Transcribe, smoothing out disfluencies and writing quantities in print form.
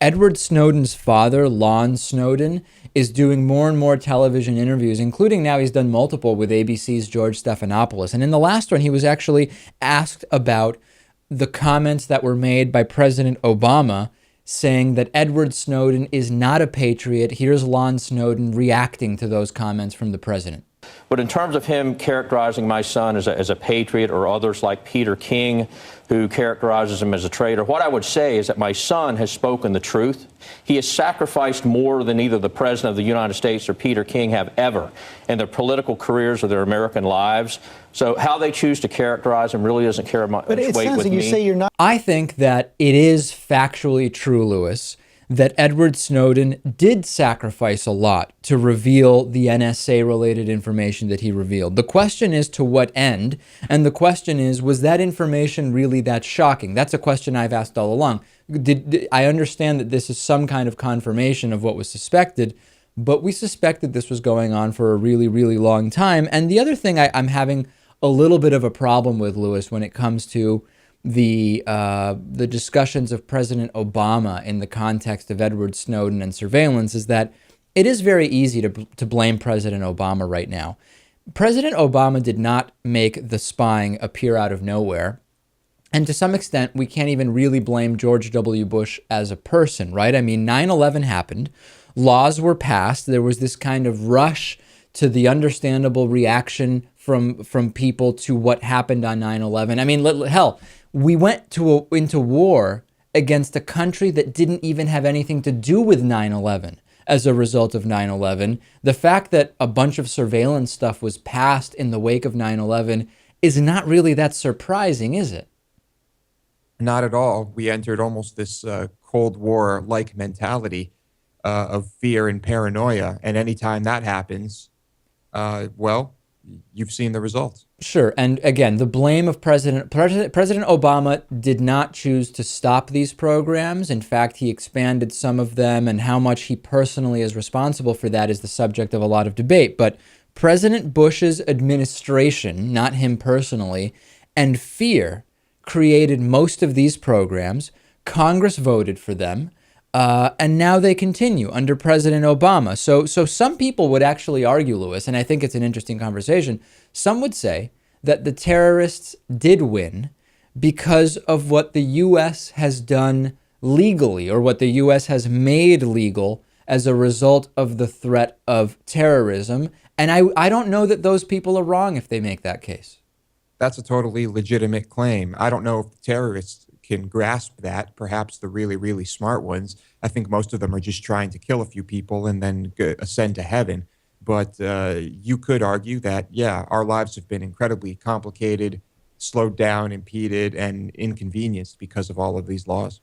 Edward Snowden's father, Lon Snowden, is doing more and more television interviews, including now he's done multiple with ABC's George Stephanopoulos. And in the last one, he was actually asked about the comments that were made by President Obama saying that Edward Snowden is not a patriot. Here's Lon Snowden reacting to those comments from the president. But in terms of him characterizing my son as a patriot, or others like Peter King, who characterizes him as a traitor, what I would say is that my son has spoken the truth. He has sacrificed more than either the President of the United States or Peter King have ever in their political careers or their American lives. So how they choose to characterize him really doesn't carry much weight with me. You say you're not. I think that it is factually true, Lewis, that Edward Snowden did sacrifice a lot to reveal the NSA-related information that he revealed. The question is to what end? And the question is, was that information really that shocking? That's a question I've asked all along. I understand that this is some kind of confirmation of what was suspected, but we suspected this was going on for a really, really long time. And the other thing I'm having a little bit of a problem with, Lewis, when it comes to the discussions of President Obama in the context of Edward Snowden and surveillance is that it is very easy to blame President Obama right now. President Obama did not make the spying appear out of nowhere. And to some extent, we can't even really blame George W. Bush as a person, right? I mean, 9/11 happened. Laws were passed. There was this kind of rush to the understandable reaction from people to what happened on 9/11. I mean, hell, we went into war against a country that didn't even have anything to do with 9/11 as a result of 9/11. The fact that a bunch of surveillance stuff was passed in the wake of 9/11 is not really that surprising, is it? Not at all. We entered almost this Cold War-like mentality of fear and paranoia. And anytime that happens, well, you've seen the results. Sure. And again, the blame of President Obama did not choose to stop these programs. In fact, he expanded some of them, and how much he personally is responsible for that is the subject of a lot of debate. But President Bush's administration, not him personally, and fear created most of these programs. Congress voted for them. And now they continue under President Obama. So some people would actually argue, Lewis, and I think it's an interesting conversation. Some would say that the terrorists did win because of what the U.S. has done legally, or what the U.S. has made legal as a result of the threat of terrorism. And I don't know that those people are wrong if they make that case. That's a totally legitimate claim. I don't know if the terrorists can grasp that, perhaps the really, really smart ones. I think most of them are just trying to kill a few people and then ascend to heaven. But you could argue that, yeah, our lives have been incredibly complicated, slowed down, impeded, and inconvenienced because of all of these laws.